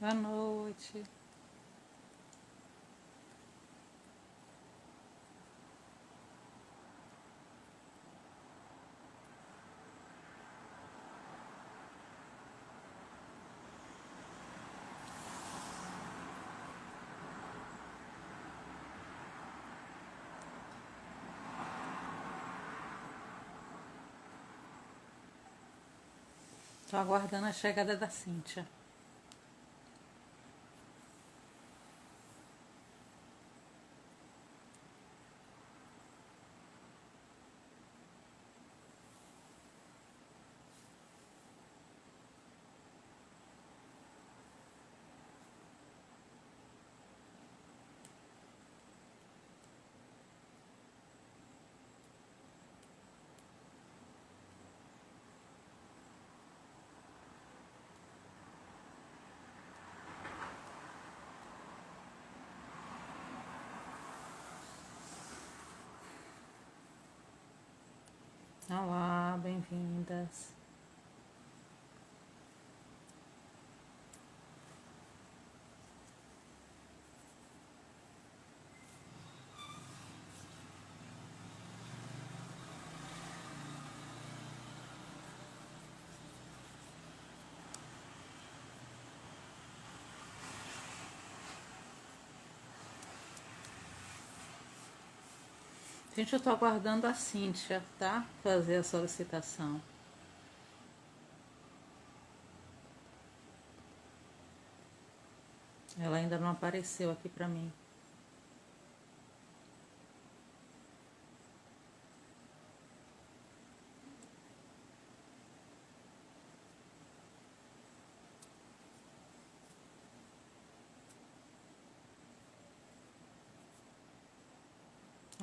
Boa noite. Estou aguardando a chegada da Cíntia. Olá, bem-vindas. Gente, eu estou aguardando a Cíntia, tá? Fazer a solicitação. Ela ainda não apareceu aqui para mim.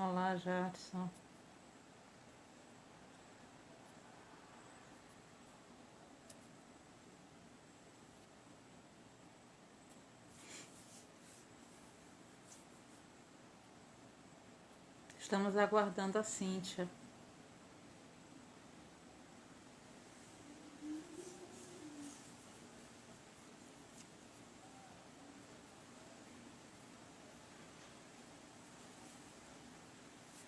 Olá, Jadson. Estamos aguardando a Cíntia.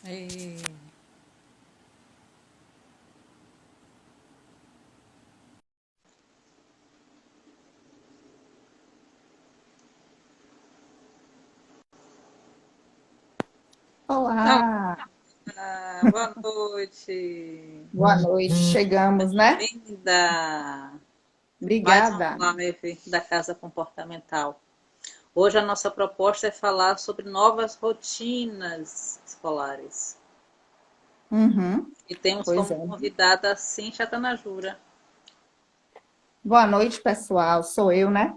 E... Olá, boa noite. boa noite. Chegamos, né? Bem-vinda. Mais Obrigada. uma live da Casa Comportamental. Hoje a nossa proposta é falar sobre novas rotinas escolares. Uhum, E temos pois como é. convidada a Cíntia Tanajura. Boa noite, pessoal. Sou eu, né?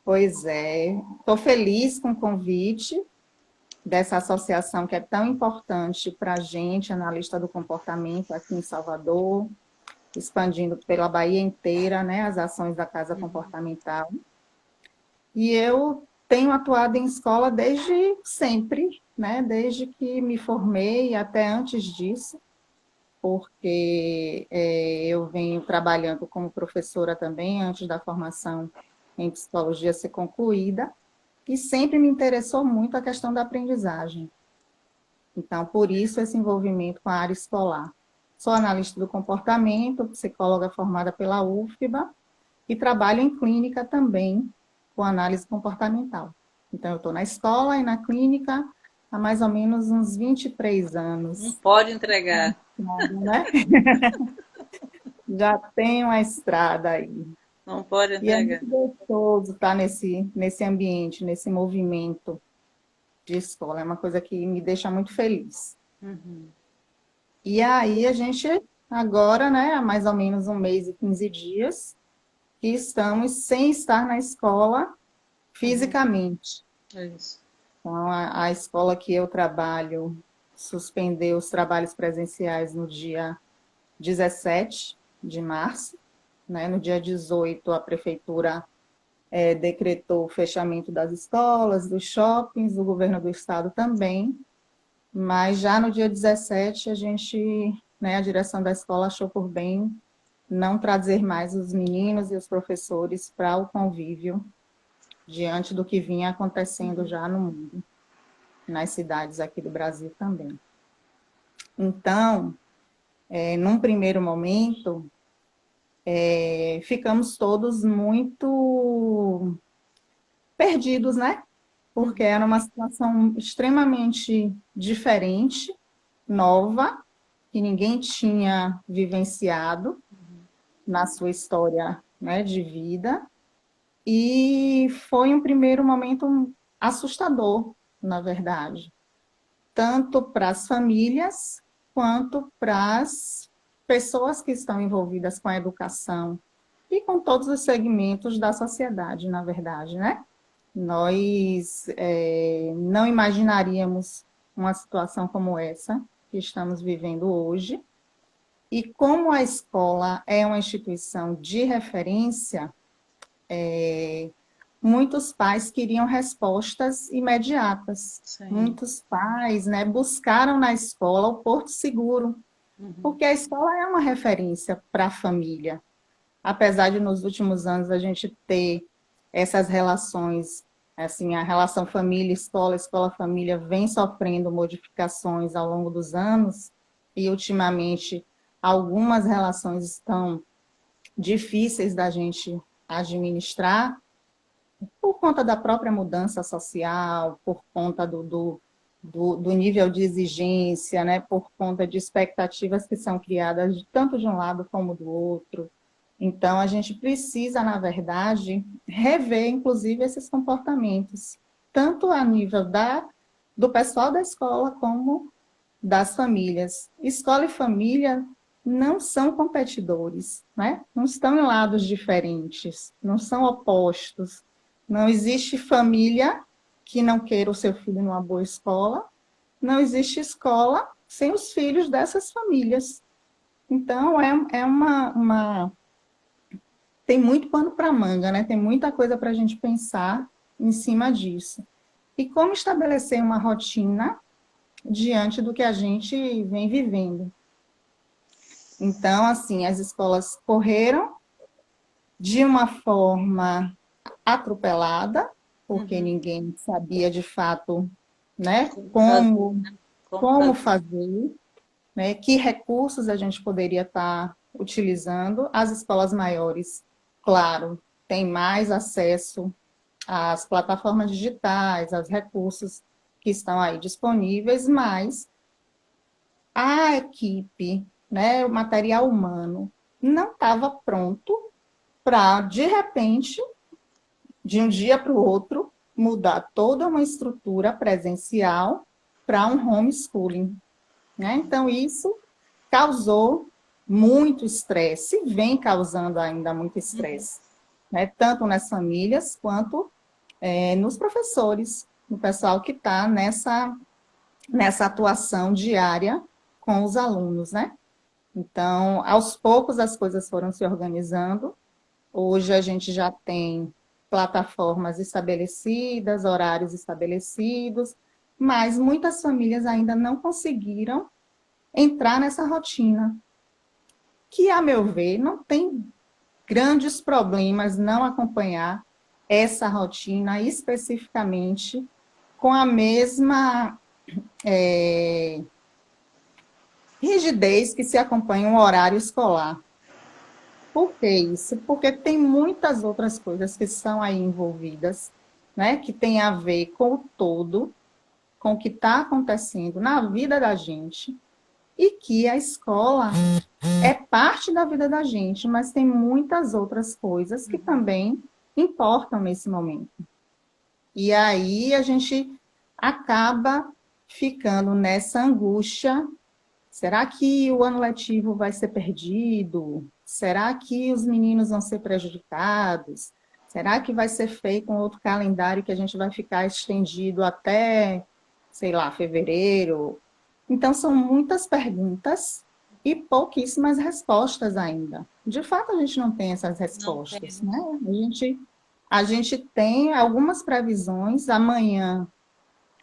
Pois é. Estou feliz com o convite dessa associação que é tão importante para a gente, analista do comportamento aqui em Salvador, expandindo pela Bahia inteira, né, as ações da Casa Comportamental. E eu tenho atuado em escola desde sempre, né? Desde que me formei até antes disso. Porque eu venho trabalhando como professora também, antes da formação em psicologia ser concluída, e sempre me interessou muito a questão da aprendizagem. Então, por isso, esse envolvimento com a área escolar. Sou analista do comportamento, psicóloga formada pela UFBA, e trabalho em clínica também, com análise comportamental. Então, eu estou na escola e na clínica há mais ou menos uns 23 Não anos. pode entregar. Né? Já tem uma estrada aí. Não pode E é entregar. muito gostoso estar nesse ambiente, nesse movimento de escola. É uma coisa que me deixa muito feliz. E aí a gente, agora, né, há mais ou menos um mês e 15 dias, que estamos sem estar na escola fisicamente. É isso. Então, a escola que eu trabalho suspendeu os trabalhos presenciais no dia 17 de março, né? No dia 18, a prefeitura decretou o fechamento das escolas, dos shoppings, o governo do estado também, mas já no dia 17 a gente, né, a direção da escola achou por bem não trazer mais os meninos e os professores para o convívio diante do que vinha acontecendo já no mundo, nas cidades aqui do Brasil também. Então, num primeiro momento, ficamos todos muito perdidos, né? Porque era uma situação extremamente diferente, nova, que ninguém tinha vivenciado na sua história, né, de vida. E foi um primeiro momento assustador, na verdade, tanto para as famílias quanto para as pessoas que estão envolvidas com a educação e com todos os segmentos da sociedade, na verdade, né? Nós não imaginaríamos uma situação como essa que estamos vivendo hoje. E como a escola é uma instituição de referência, muitos pais queriam respostas imediatas. Sim. Muitos pais, né, buscaram na escola o porto seguro, porque a escola é uma referência para a família. Apesar de nos últimos anos a gente ter essas relações, assim, a relação família-escola, escola-família vem sofrendo modificações ao longo dos anos, e ultimamente algumas relações estão difíceis da gente administrar, por conta da própria mudança social, por conta do nível de exigência, né, por conta de expectativas que são criadas tanto de um lado como do outro. Então, a gente precisa, na verdade, rever, inclusive, esses comportamentos, tanto a nível do pessoal da escola como das famílias. Escola e família não são competidores, né? Não estão em lados diferentes, não são opostos. Não existe família que não queira o seu filho numa boa escola, não existe escola sem os filhos dessas famílias. Então, tem muito pano para manga, né? Tem muita coisa para a gente pensar em cima disso. E como estabelecer uma rotina diante do que a gente vem vivendo. Então, assim, as escolas correram de uma forma atropelada, porque ninguém sabia de fato, né, como fazer, né, que recursos a gente poderia estar utilizando. As escolas maiores, claro, têm mais acesso às plataformas digitais, aos recursos que estão aí disponíveis, mas a equipe, né, o material humano, não estava pronto para, de repente, de um dia para o outro, mudar toda uma estrutura presencial para um homeschooling, né? Então, isso causou muito estresse, vem causando ainda muito estresse, né? Tanto nas famílias quanto nos professores, no pessoal que está nessa atuação diária com os alunos, né? Então, aos poucos as coisas foram se organizando. Hoje a gente já tem plataformas estabelecidas, horários estabelecidos, mas muitas famílias ainda não conseguiram entrar nessa rotina, que, a meu ver, não tem grandes problemas não acompanhar essa rotina especificamente com a mesma rigidez que se acompanha um horário escolar. Por que isso? Porque tem muitas outras coisas que são aí envolvidas, né, que tem a ver com o todo, com o que está acontecendo na vida da gente, e que a escola é parte da vida da gente, mas tem muitas outras coisas que também importam nesse momento. E aí a gente acaba ficando nessa angústia. Será que o ano letivo vai ser perdido? Será que os meninos vão ser prejudicados? Será que vai ser feito um outro calendário que a gente vai ficar estendido até, sei lá, fevereiro? Então, são muitas perguntas e pouquíssimas respostas ainda. De fato, a gente não tem essas respostas, né? A gente tem algumas previsões. Amanhã,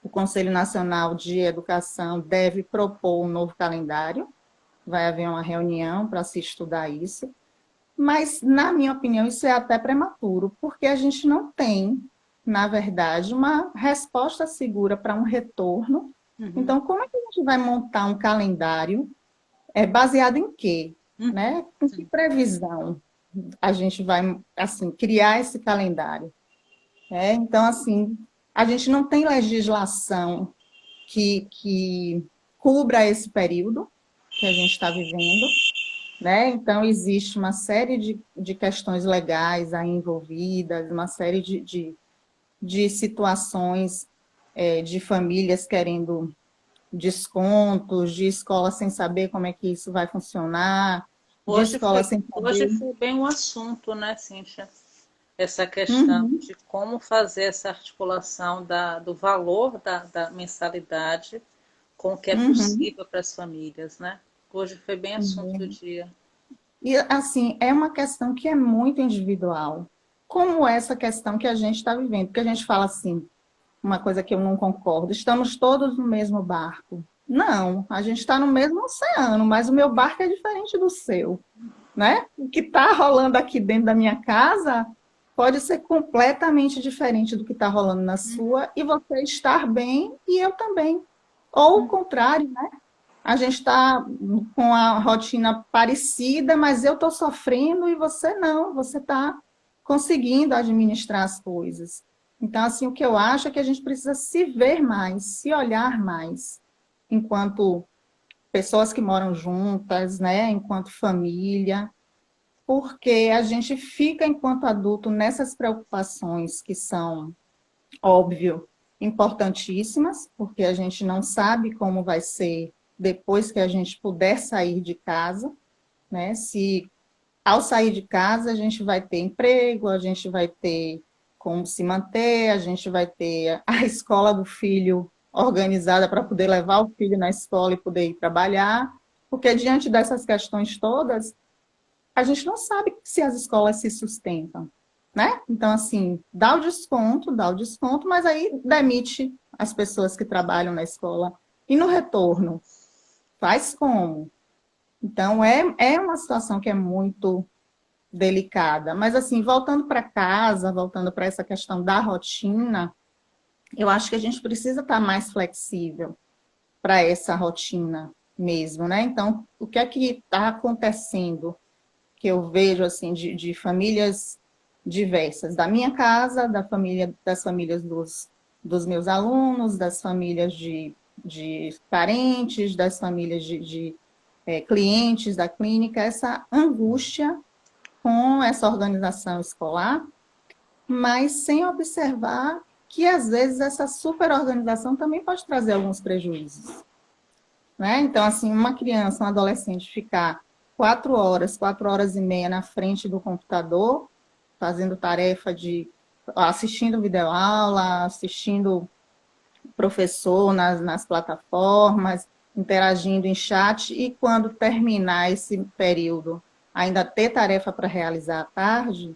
o Conselho Nacional de Educação deve propor um novo calendário. Vai haver uma reunião para se estudar isso. Mas, na minha opinião, isso é até prematuro, porque a gente não tem, na verdade, uma resposta segura para um retorno. Uhum. Então, como é que a gente vai montar um calendário baseado em quê? Uhum. Né? Com que Sim. previsão a gente vai, assim, criar esse calendário? Então, assim, a gente não tem legislação que cubra esse período que a gente está vivendo, né? Então, existe uma série de questões legais aí envolvidas, uma série de situações de famílias querendo descontos, de escola sem saber como é que isso vai funcionar, de escola sem Hoje saber. foi bem um assunto, né, Cíntia? Essa questão Uhum, de como fazer essa articulação do valor da mensalidade com o que é uhum, possível para as famílias, né? Hoje foi bem assunto do uhum. dia. E, assim, é uma questão que é muito individual. Como essa questão que a gente está vivendo, porque a gente fala assim, uma coisa que eu não concordo, estamos todos no mesmo barco. Não, a gente está no mesmo oceano, mas o meu barco é diferente do seu, né? O que está rolando aqui dentro da minha casa pode ser completamente diferente do que está rolando na sua, e você estar bem e eu também. Ou o contrário, né? A gente está com a rotina parecida, mas eu estou sofrendo e você não, você está conseguindo administrar as coisas. Então, assim, o que eu acho é que a gente precisa se ver mais, se olhar mais, enquanto pessoas que moram juntas, né, enquanto família, porque a gente fica, enquanto adulto, nessas preocupações que são, óbvio, importantíssimas, porque a gente não sabe como vai ser depois que a gente puder sair de casa, né? Se ao sair de casa a gente vai ter emprego, a gente vai ter como se manter, a gente vai ter a escola do filho organizada para poder levar o filho na escola e poder ir trabalhar, porque diante dessas questões todas, a gente não sabe se as escolas se sustentam, né? Então, assim, dá o desconto, mas aí demite as pessoas que trabalham na escola. E no retorno, faz como? Então, é uma situação que é muito delicada. Mas, assim, voltando para casa, voltando para essa questão da rotina, eu acho que a gente precisa estar mais flexível para essa rotina mesmo, né? Então, o que é que está acontecendo que eu vejo assim de famílias diversas, da minha casa, das famílias dos meus alunos, das famílias de parentes, das famílias de clientes da clínica, essa angústia com essa organização escolar, mas sem observar que às vezes essa superorganização também pode trazer alguns prejuízos, né? Então, assim, uma criança, um adolescente ficar 4 horas, 4 horas e meia na frente do computador, fazendo tarefa assistindo videoaula, assistindo professor nas plataformas, interagindo em chat, e quando terminar esse período, ainda ter tarefa para realizar à tarde.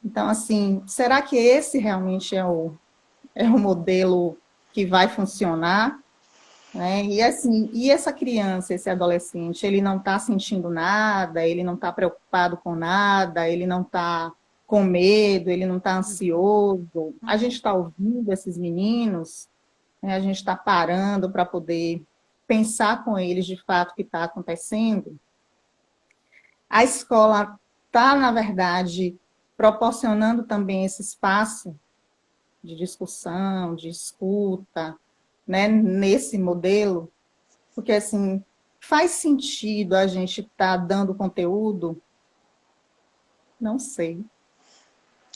Então, assim, será que esse realmente é o modelo que vai funcionar? Né? E assim, e essa criança, esse adolescente, ele não está sentindo nada, ele não está preocupado com nada, ele não está com medo, ele não está ansioso. A gente está ouvindo esses meninos, né? A gente está parando para poder pensar com eles de fato o que está acontecendo. A escola está, na verdade, proporcionando também esse espaço de discussão, de escuta, né, nesse modelo. Porque, assim, faz sentido a gente estar dando conteúdo? Não sei,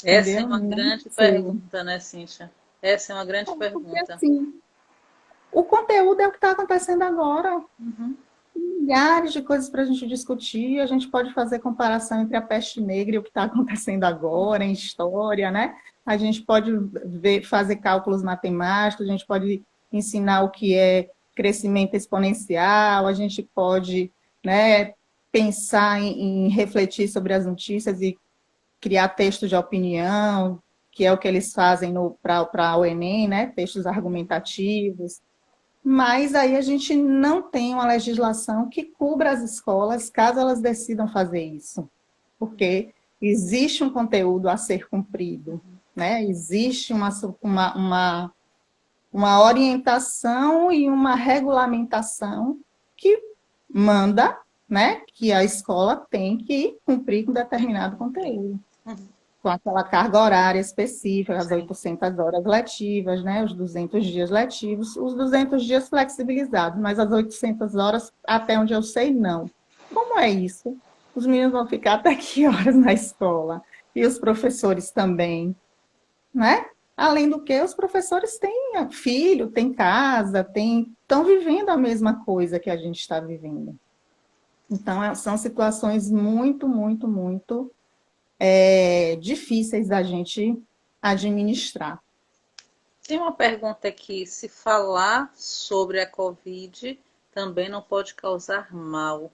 Essa é entendeu? uma Não grande sei. pergunta, né, Cíntia? Essa é uma grande Porque, pergunta. assim, o conteúdo é o que está acontecendo agora. Uhum. Milhares de coisas para a gente discutir. A gente pode fazer comparação entre a peste negra e o que está acontecendo agora, em história, né? A gente pode fazer cálculos matemáticos, a gente pode ensinar o que é crescimento exponencial, a gente pode, né, pensar em refletir sobre as notícias e criar textos de opinião, que é o que eles fazem para o Enem, né? Textos argumentativos. Mas aí a gente não tem uma legislação que cubra as escolas caso elas decidam fazer isso. porque existe um conteúdo a ser cumprido, né? Existe uma orientação e uma regulamentação que manda, né, que a escola tem que cumprir com determinado conteúdo, com aquela carga horária específica, as 800 horas letivas, né, os 200 dias letivos, os 200 dias flexibilizados, mas as 800 horas, até onde eu sei, não. Como é isso? Os meninos vão ficar até que horas na escola? E os professores também, né? Além do que, os professores têm filho, têm casa, estão vivendo a mesma coisa que a gente está vivendo. Então, são situações muito, muito, muito difíceis da gente administrar. Tem uma pergunta aqui: se falar sobre a Covid também não pode causar mal?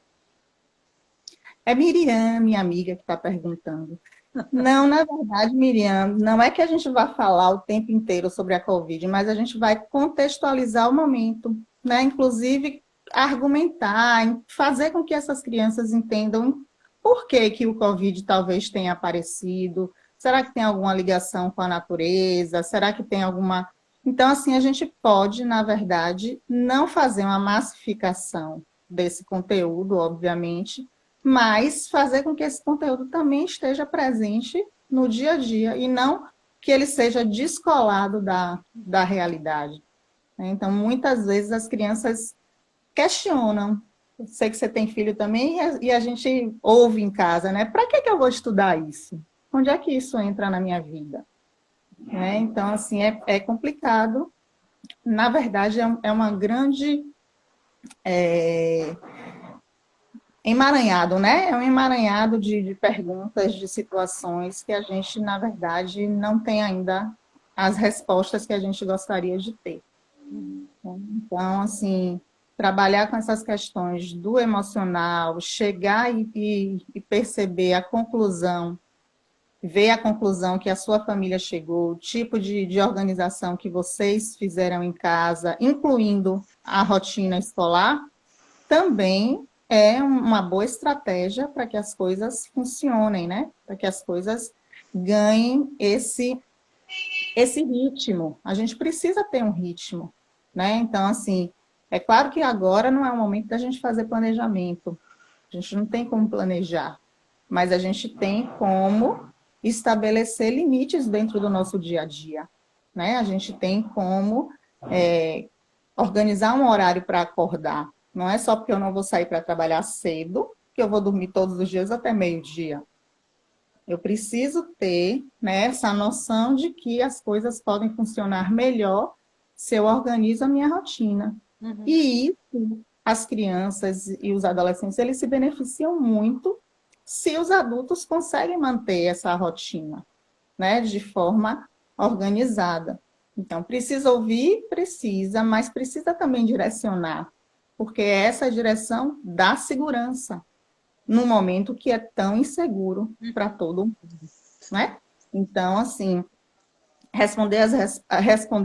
É Miriam, minha amiga, que está perguntando. Não, na verdade, Miriam, não é que a gente vai falar o tempo inteiro sobre a Covid, mas a gente vai contextualizar o momento, né? Inclusive, argumentar, fazer com que essas crianças entendam por que que o Covid talvez tenha aparecido. Será que tem alguma ligação com a natureza? Será que tem alguma... Então, assim, a gente pode, na verdade, não fazer uma massificação desse conteúdo, obviamente, mas fazer com que esse conteúdo também esteja presente no dia a dia e não que ele seja descolado da realidade. Então, muitas vezes as crianças questionam. Eu sei que você tem filho também e a gente ouve em casa, né? Para que eu vou estudar isso? Onde é que isso entra na minha vida? Então, assim, é complicado. Na verdade, é uma grande... emaranhado, né? É um emaranhado de perguntas, de situações que a gente, na verdade, não tem ainda as respostas que a gente gostaria de ter. Então, assim, trabalhar com essas questões do emocional, chegar e perceber a conclusão, ver a conclusão que a sua família chegou, o tipo de organização que vocês fizeram em casa, incluindo a rotina escolar, também é uma boa estratégia para que as coisas funcionem, né? Para que as coisas ganhem esse ritmo. A gente precisa ter um ritmo, né? Então, assim, é claro que agora não é o momento da gente fazer planejamento. A gente não tem como planejar, mas a gente tem como estabelecer limites dentro do nosso dia a dia, né? A gente tem como organizar um horário para acordar. Não é só porque eu não vou sair para trabalhar cedo que eu vou dormir todos os dias até meio-dia. Eu preciso ter, né, essa noção de que as coisas podem funcionar melhor se eu organizo a minha rotina. Uhum. E isso, as crianças e os adolescentes, eles se beneficiam muito se os adultos conseguem manter essa rotina, né, de forma organizada. Então, precisa ouvir? Precisa, mas precisa também direcionar, porque essa direção dá segurança num momento que é tão inseguro para todo mundo, né? Então, assim, responder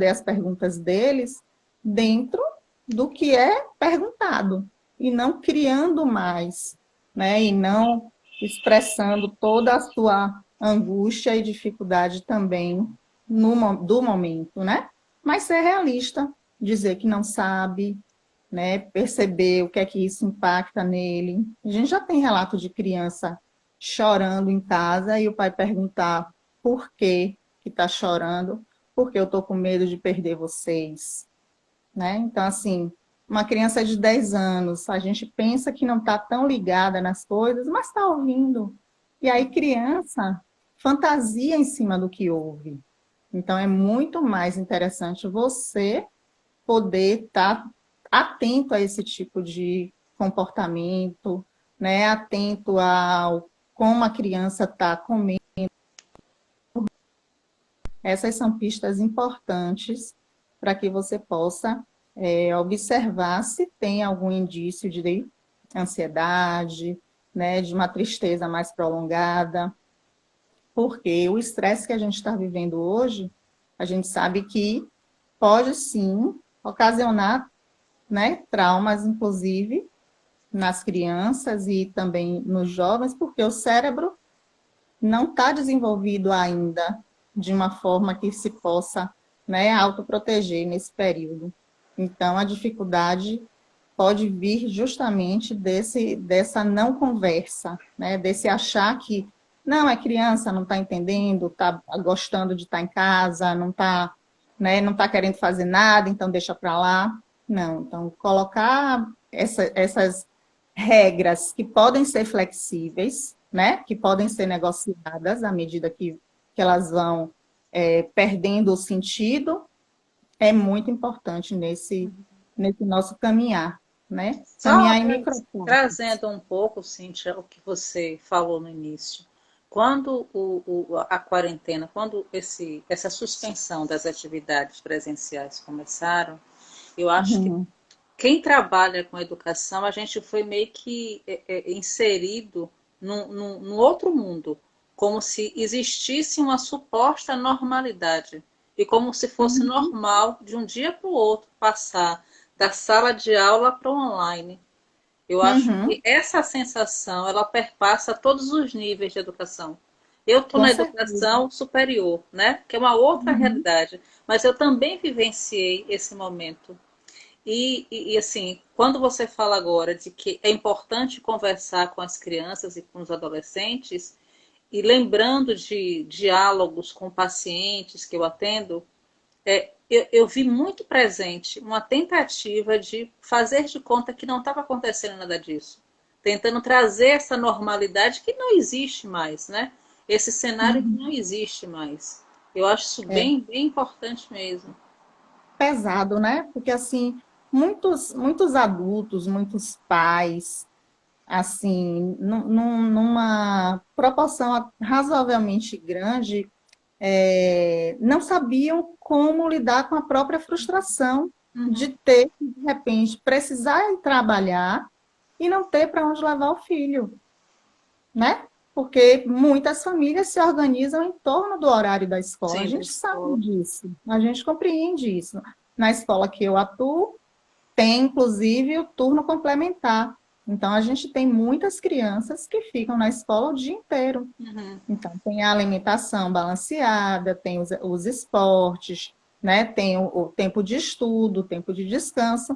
as perguntas deles dentro do que é perguntado, e não criando mais, né? E não expressando toda a sua angústia e dificuldade também do momento, né? Mas ser realista, dizer que não sabe, né? Perceber o que é que isso impacta nele. A gente já tem relato de criança chorando em casa e o pai perguntar por que está chorando, porque eu estou com medo de perder vocês, né? Então, assim, uma criança de 10 anos, a gente pensa que não está tão ligada nas coisas, mas está ouvindo. E aí, criança fantasia em cima do que ouve. Então, é muito mais interessante você poder estar atento a esse tipo de comportamento, né? Atento ao como a criança está comendo. Essas são pistas importantes para que você possa observar se tem algum indício de ansiedade, né, de uma tristeza mais prolongada, porque o estresse que a gente está vivendo hoje, a gente sabe que pode sim ocasionar, né, traumas, inclusive, nas crianças e também nos jovens, porque o cérebro não está desenvolvido ainda de uma forma que se possa, né, autoproteger nesse período. Então, a dificuldade pode vir justamente dessa não conversa, né, desse achar que não, é criança, não está entendendo, está gostando de estar em casa, não está, né, não tá querendo fazer nada, então deixa para lá. Não, então colocar essas regras que podem ser flexíveis, né, que podem ser negociadas à medida que elas vão perdendo o sentido, é muito importante nesse nosso caminhar, né? Só Caminhar em micropassos. trazendo um pouco, Cíntia, o que você falou no início. Quando a quarentena, quando essa suspensão das atividades presenciais começaram, eu acho que Uhum. quem trabalha com educação, a gente foi meio que inserido num outro mundo, como se existisse uma suposta normalidade, e como se fosse Uhum. normal de um dia para o outro passar da sala de aula para o online. Eu acho que Uhum. essa sensação, ela perpassa todos os níveis de educação. Eu estou Com na certeza. educação superior, né? Que é uma outra Uhum. realidade, mas eu também vivenciei esse momento. Assim, quando você fala agora de que é importante conversar com as crianças e com os adolescentes, e lembrando de diálogos com pacientes que eu atendo, eu vi muito presente uma tentativa de fazer de conta que não estava acontecendo nada disso, tentando trazer essa normalidade que não existe mais, né? Esse cenário que não Uhum. existe mais. Eu acho isso É bem, bem importante mesmo. pesado, né? Porque, assim, muitos adultos, muitos pais, assim, numa proporção razoavelmente grande, não sabiam como lidar com a própria frustração Uhum. de ter que, de repente, precisar ir trabalhar e não ter para onde levar o filho, né? Porque muitas famílias se organizam em torno do horário da escola. A Sim, da gente sabe escola. disso, a gente compreende isso. Na escola que eu atuo, tem inclusive o turno complementar. Então, a gente tem muitas crianças que ficam na escola o dia inteiro. Uhum. Então, tem a alimentação balanceada, tem os esportes, né? Tem o tempo de estudo, o tempo de descanso,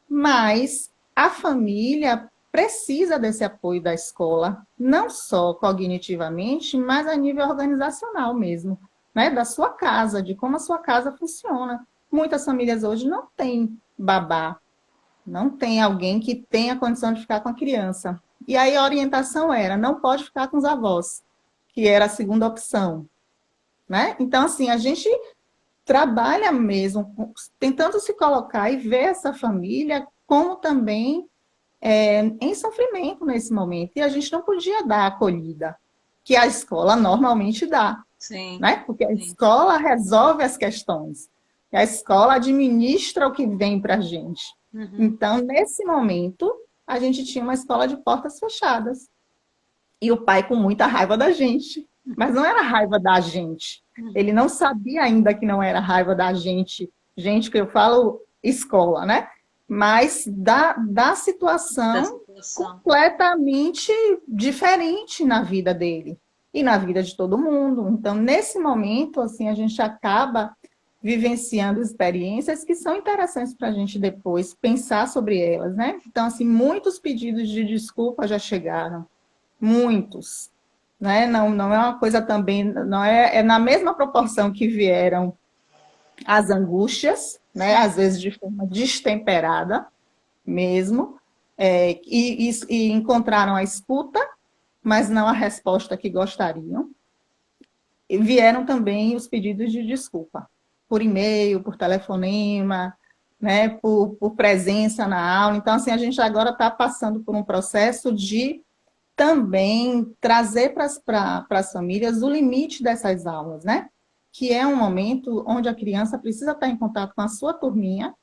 mas a família precisa desse apoio da escola, não só cognitivamente, mas a nível organizacional mesmo, né? Da sua casa, de como a sua casa funciona. Muitas famílias hoje não têm babá, não tem alguém que tenha condição de ficar com a criança. E aí a orientação era, não pode ficar com os avós, que era a segunda opção, né? Então, assim, a gente trabalha mesmo tentando se colocar e ver essa família como também em sofrimento nesse momento. E a gente não podia dar a acolhida que a escola normalmente dá, Sim, né? Porque a sim. escola resolve as questões. E a escola administra o que vem para a gente. Uhum. Então, nesse momento, a gente tinha uma escola de portas fechadas. E o pai com muita raiva da gente. Mas não era raiva da gente. Ele Uhum. não sabia ainda que não era raiva da gente. Gente, que eu falo escola, né? Mas da Da situação situação. completamente diferente na vida dele e na vida de todo mundo. Então, nesse momento, assim, a gente acaba vivenciando experiências que são interessantes para a gente depois pensar sobre elas, né? Então, assim, muitos pedidos de desculpa já chegaram, muitos, né? Não é uma coisa também, não é na mesma proporção que vieram as angústias, né? Às vezes de forma destemperada mesmo, e encontraram a escuta, mas não a resposta que gostariam. E vieram também os pedidos de desculpa, por e-mail, por telefonema, né, por presença na aula. Então, assim, a gente agora está passando por um processo de também trazer para as famílias o limite dessas aulas, né? Que é um momento onde a criança precisa estar em contato com a sua turminha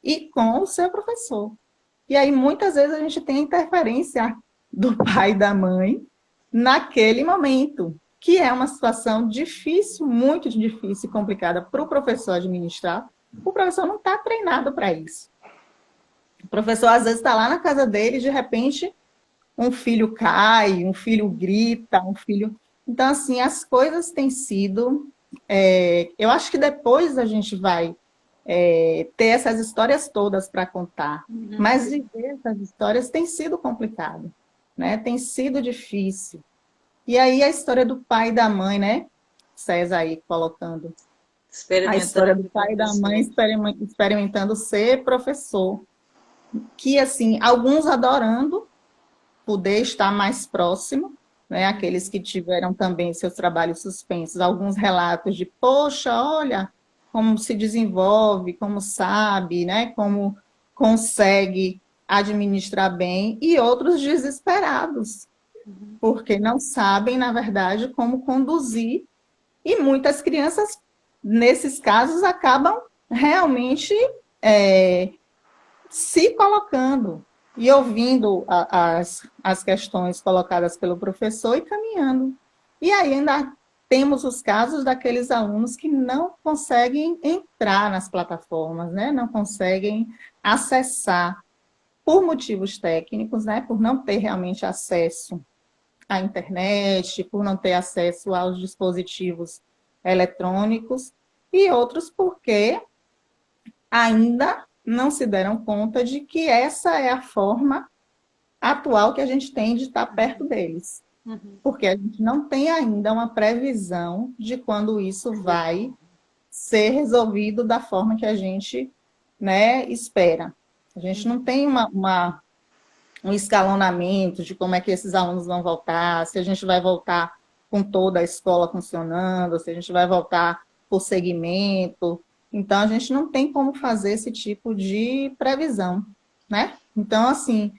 e com o seu professor. E aí, muitas vezes, a gente tem a interferência do pai e da mãe naquele momento, que é uma situação difícil, muito difícil e complicada para o professor administrar. O professor não está treinado para isso. O professor, às vezes, está lá na casa dele e, de repente, um filho cai, um filho grita, um filho. Então, assim, as coisas têm sido... eu acho que depois a gente vai ter essas histórias todas para contar. Uhum. Mas viver essas histórias tem sido complicado, né? Tem sido difícil. E aí a história do pai e da mãe, né? César aí colocando a história Experimentando do ser pai e da mãe professor. experimentando ser professor. Que, assim, alguns adorando poder estar mais próximo, né? Aqueles que tiveram também seus trabalhos suspensos, alguns relatos de, poxa, olha como se desenvolve, como sabe, né? Como consegue administrar bem, e outros desesperados, porque não sabem, na verdade, como conduzir, e muitas crianças, nesses casos, acabam realmente é, se colocando e ouvindo as questões colocadas pelo professor e caminhando. E aí ainda temos os casos daqueles alunos que não conseguem entrar nas plataformas, né? Não conseguem acessar por motivos técnicos, né? Por não ter realmente acesso à internet, por não ter acesso aos dispositivos eletrônicos, e outros porque ainda não se deram conta de que essa é a forma atual que a gente tem de estar perto deles. Uhum. Porque a gente não tem ainda uma previsão de quando isso vai ser resolvido da forma que a gente, né, espera. A gente não tem um escalonamento de como é que esses alunos vão voltar, se a gente vai voltar com toda a escola funcionando, se a gente vai voltar por segmento. Então, a gente não tem como fazer esse tipo de previsão, né? Então, assim,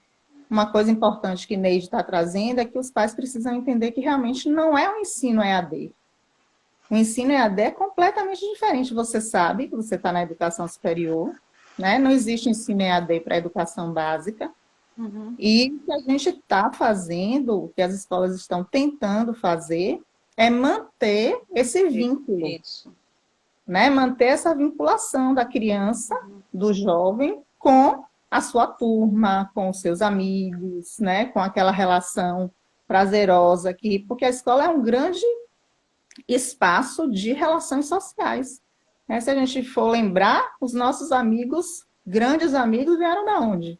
uma coisa importante que Neide está trazendo é que os pais precisam entender que realmente não é um ensino EAD. O ensino EAD é completamente diferente. Você sabe que você está na educação superior, né? Não existe ensino EAD para a educação básica. Uhum. E o que a gente está fazendo, o que as escolas estão tentando fazer, é manter esse vínculo, Isso. né? Manter essa vinculação da criança, do jovem, com a sua turma, com os seus amigos, né? Com aquela relação prazerosa aqui, porque a escola é um grande espaço de relações sociais. Né? Se a gente for lembrar, os nossos amigos, grandes amigos, vieram da onde?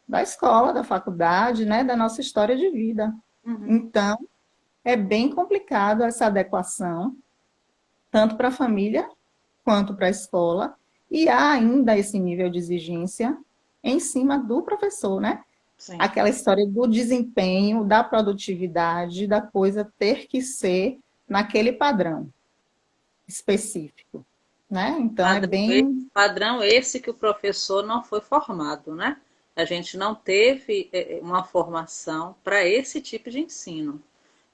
Da escola, da faculdade, né, da nossa história de vida. Uhum. Então, é bem complicado essa adequação, tanto para a família quanto para a escola, e há ainda esse nível de exigência em cima do professor, né? Sim. Aquela história do desempenho, da produtividade, da coisa ter que ser naquele padrão específico, né? Então, é bem... Padrão esse que o professor não foi formado, né? A gente não teve uma formação para esse tipo de ensino.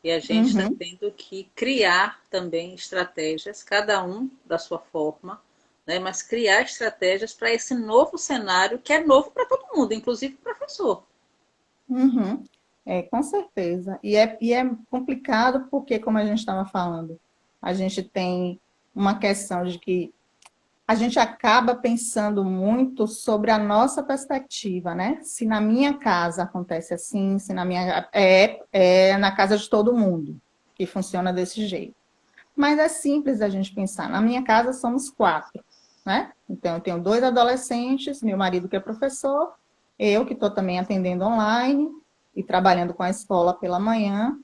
E a gente está Uhum, tendo que criar também estratégias, cada um da sua forma, né? Mas criar estratégias para esse novo cenário que é novo para todo mundo, inclusive o professor. uhum. Com certeza. E é complicado porque, como a gente estava falando, a gente tem uma questão de que a gente acaba pensando muito sobre a nossa perspectiva, né? Se na minha casa acontece assim, se na minha... É na casa de todo mundo que funciona desse jeito. Mas é simples a gente pensar. Na minha casa somos quatro, né? Então, eu tenho dois adolescentes, meu marido que é professor, eu que estou também atendendo online e trabalhando com a escola pela manhã.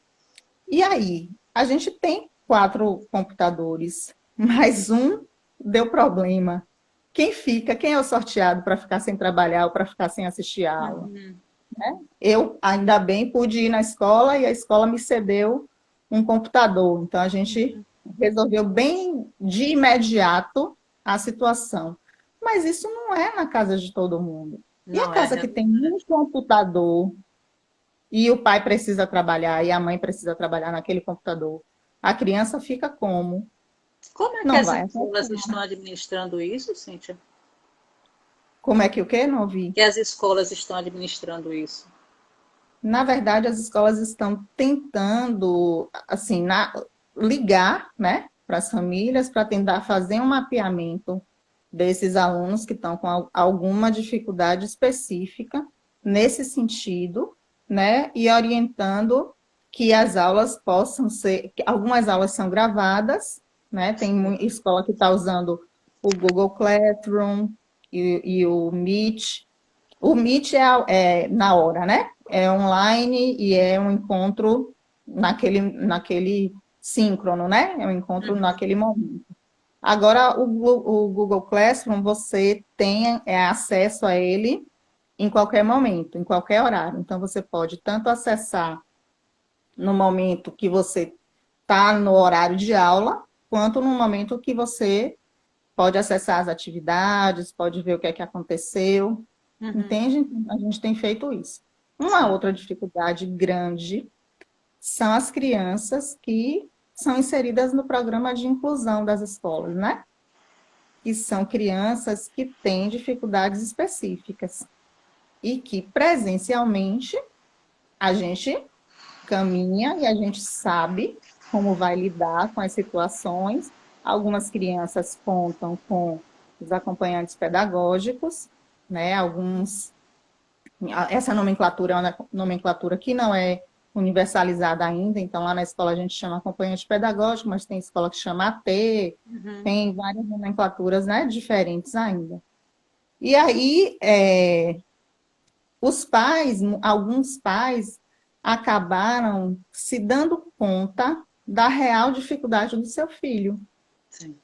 E aí, a gente tem quatro computadores, mas um deu problema. Quem fica? Quem é o sorteado para ficar sem trabalhar ou para ficar sem assistir a aula? Uhum. Eu, ainda bem, pude ir na escola e a escola me cedeu um computador. Então, a gente resolveu bem de imediato a situação. Mas isso não é na casa de todo mundo. E a Não é a casa que tem um realidade. computador e o pai precisa trabalhar e a mãe precisa trabalhar naquele computador, a criança fica como? Como é que Não as vai escolas acessar. estão administrando isso, Cíntia? Como é que o quê? Não ouvi. Que as escolas estão administrando isso? Na verdade, as escolas estão tentando, assim, ligar, né, para as famílias para tentar fazer um mapeamento desses alunos que estão com alguma dificuldade específica nesse sentido, né, e orientando que as aulas possam ser, que algumas aulas são gravadas, né? Tem escola que está usando o Google Classroom e o Meet. O Meet é na hora, né? É online e é um encontro naquele síncrono, né? É um encontro Uhum. naquele momento. Agora, o Google Classroom, você tem acesso a ele em qualquer momento, em qualquer horário. Então, você pode tanto acessar no momento que você está no horário de aula, quanto no momento que você pode acessar as atividades, pode ver o que é que aconteceu. Uhum. Entende? A gente tem feito isso. Uma Sim. outra dificuldade grande são as crianças que são inseridas no programa de inclusão das escolas, né? Que são crianças que têm dificuldades específicas e que presencialmente a gente caminha e a gente sabe como vai lidar com as situações. Algumas crianças contam com os acompanhantes pedagógicos, né? Essa nomenclatura é uma nomenclatura que não é universalizada ainda, então lá na escola a gente chama acompanhante pedagógico, mas tem escola que chama AT, Uhum. tem várias nomenclaturas, né, diferentes ainda. E aí, alguns pais acabaram se dando conta da real dificuldade do seu filho, Sim.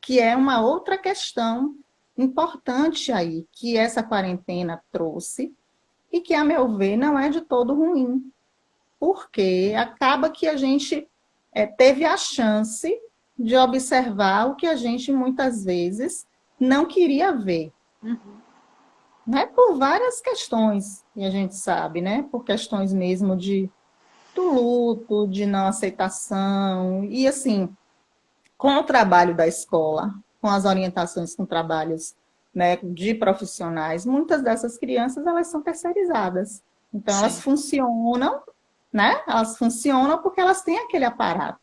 que é uma outra questão importante aí, que essa quarentena trouxe, e que, a meu ver, não é de todo ruim, porque acaba que a gente teve a chance de observar o que a gente muitas vezes não queria ver, Uhum. né? Por várias questões, e a gente sabe, né? Por questões mesmo do luto, de não aceitação, e assim, com o trabalho da escola, com as orientações com trabalhos, né, de profissionais, muitas dessas crianças elas são terceirizadas. Então elas Sim. funcionam, né? Elas funcionam porque elas têm aquele aparato.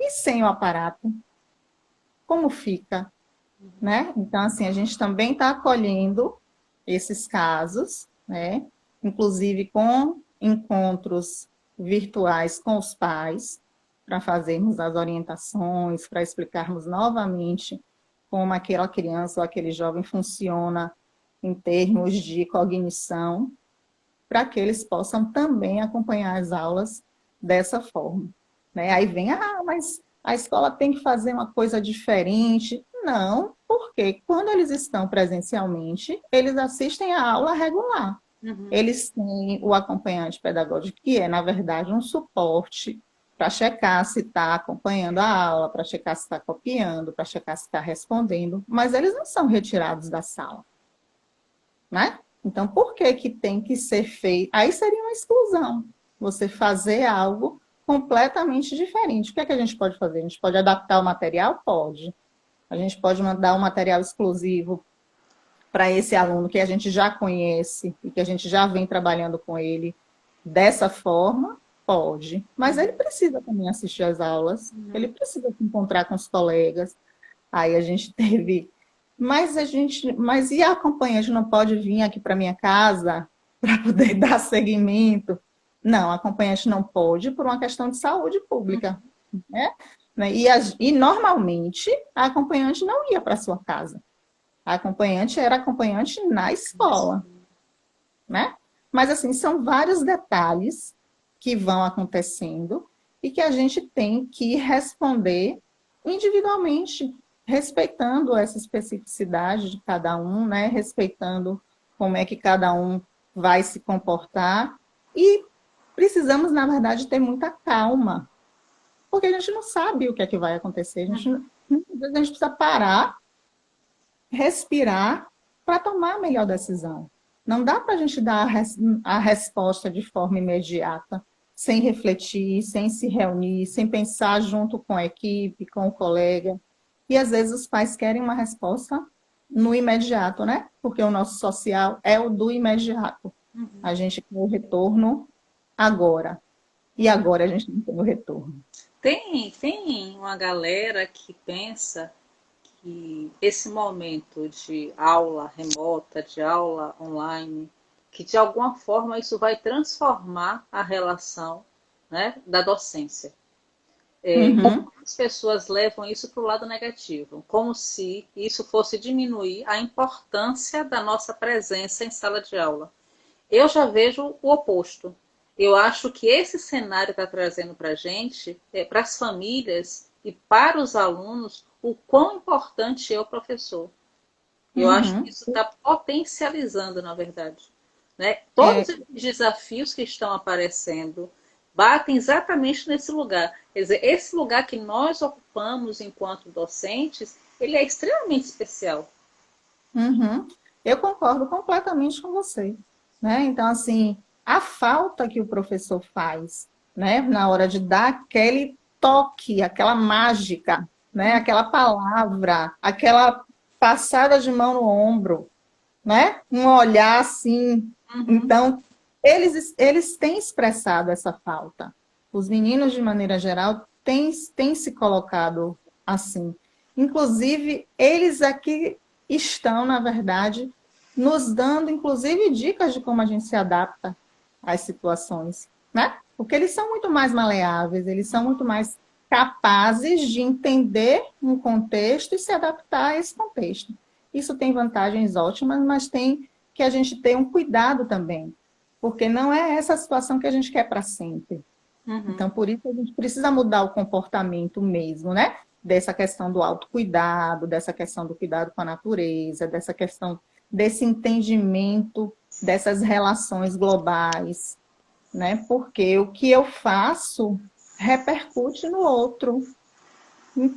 E sem o aparato, como fica, né? Então assim, a gente também está acolhendo esses casos, né? Inclusive com encontros virtuais com os pais, para fazermos as orientações, para explicarmos novamente como aquela criança ou aquele jovem funciona em termos de cognição, para que eles possam também acompanhar as aulas dessa forma. Né? Aí vem, mas a escola tem que fazer uma coisa diferente. Não, porque quando eles estão presencialmente, eles assistem a aula regular. Uhum. Eles têm o acompanhante pedagógico, que é, na verdade, um suporte para checar se está acompanhando a aula, para checar se está copiando, para checar se está respondendo, mas eles não são retirados da sala, né? Então, por que que tem que ser feito? Aí seria uma exclusão, você fazer algo completamente diferente. O que é que a gente pode fazer? A gente pode adaptar o material? Pode. A gente pode mandar um material exclusivo para esse aluno que a gente já conhece e que a gente já vem trabalhando com ele dessa forma? Pode. Mas ele precisa também assistir às aulas, ele Uhum. precisa se encontrar com os colegas. Aí a gente teve. Mas e a acompanhante não pode vir aqui para minha casa para poder dar seguimento? Não, a acompanhante não pode por uma questão de saúde pública, né? E normalmente a acompanhante não ia para sua casa. A acompanhante era acompanhante na escola, né? Mas assim, são vários detalhes que vão acontecendo e que a gente tem que responder individualmente, respeitando essa especificidade de cada um, né? Respeitando como é que cada um vai se comportar e precisamos, na verdade, ter muita calma, porque a gente não sabe o que é que vai acontecer. Uhum. A gente precisa parar, respirar para tomar a melhor decisão. Não dá para a gente dar a resposta de forma imediata, sem refletir, sem se reunir, sem pensar junto com a equipe, com o colega. E às vezes os pais querem uma resposta no imediato, né? Porque o nosso social é o do imediato. A gente quer o retorno agora. E agora a gente não tem o retorno. Tem uma galera que pensa que esse momento de aula remota, de aula online, que de alguma forma isso vai transformar a relação né, da docência. Uhum. As pessoas levam isso para o lado negativo, como se isso fosse diminuir a importância da nossa presença em sala de aula. Eu já vejo o oposto. Eu acho que esse cenário está trazendo para a gente, para as famílias e para os alunos, o quão importante é o professor. Eu acho que Uhum. isso está potencializando, na verdade. Né? É, Todos os desafios que estão aparecendo batem exatamente nesse lugar. Quer dizer, esse lugar que nós ocupamos enquanto docentes, ele é extremamente especial. uhum. Eu concordo completamente com você, né? Então, assim, a falta que o professor faz, né, na hora de dar aquele toque, aquela mágica, né, aquela palavra, aquela passada de mão no ombro, né? Um olhar assim. Uhum, Então, eles têm expressado essa falta. Os meninos, de maneira geral, têm se colocado assim. Inclusive, eles aqui estão, na verdade, nos dando, inclusive, dicas de como a gente se adapta às situações, né? Porque eles são muito mais maleáveis, eles são muito mais capazes de entender um contexto e se adaptar a esse contexto. Isso tem vantagens ótimas, mas tem que a gente ter um cuidado também, porque não é essa situação que a gente quer para sempre. uhum, Então, por isso, a gente precisa mudar o comportamento mesmo, né? Dessa questão do autocuidado, dessa questão do cuidado com a natureza, dessa questão desse entendimento dessas relações globais, né? Porque o que eu faço repercute no outro.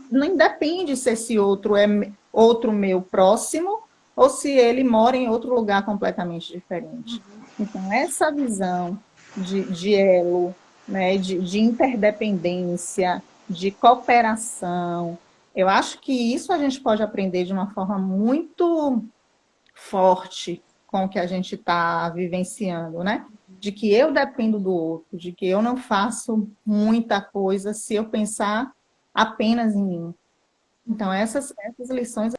Não independe se esse outro é outro meu próximo ou se ele mora em outro lugar completamente diferente. Então, essa visão de elo, né, de interdependência, de cooperação, eu acho que isso a gente pode aprender de uma forma muito forte com o que a gente está vivenciando, né? De que eu dependo do outro, de que eu não faço muita coisa se eu pensar apenas em mim. Então, uhum. essas lições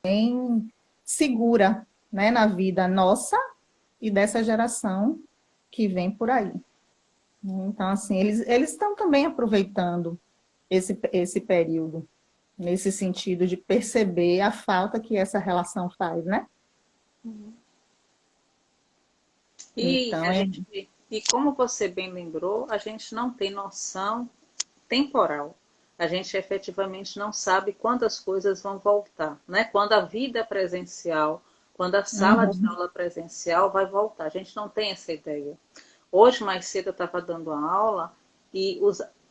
bem segura, né, na vida nossa e dessa geração que vem por aí. Então, assim, eles estão também aproveitando esse período, nesse sentido de perceber a falta que essa relação faz, né? E Então, a gente, e como você bem lembrou, a gente não tem noção temporal. A gente efetivamente não sabe quando as coisas vão voltar, né? Quando a vida presencial, quando a sala de uhum, aula presencial vai voltar. A gente não tem essa ideia. Hoje, mais cedo, eu estava dando a aula e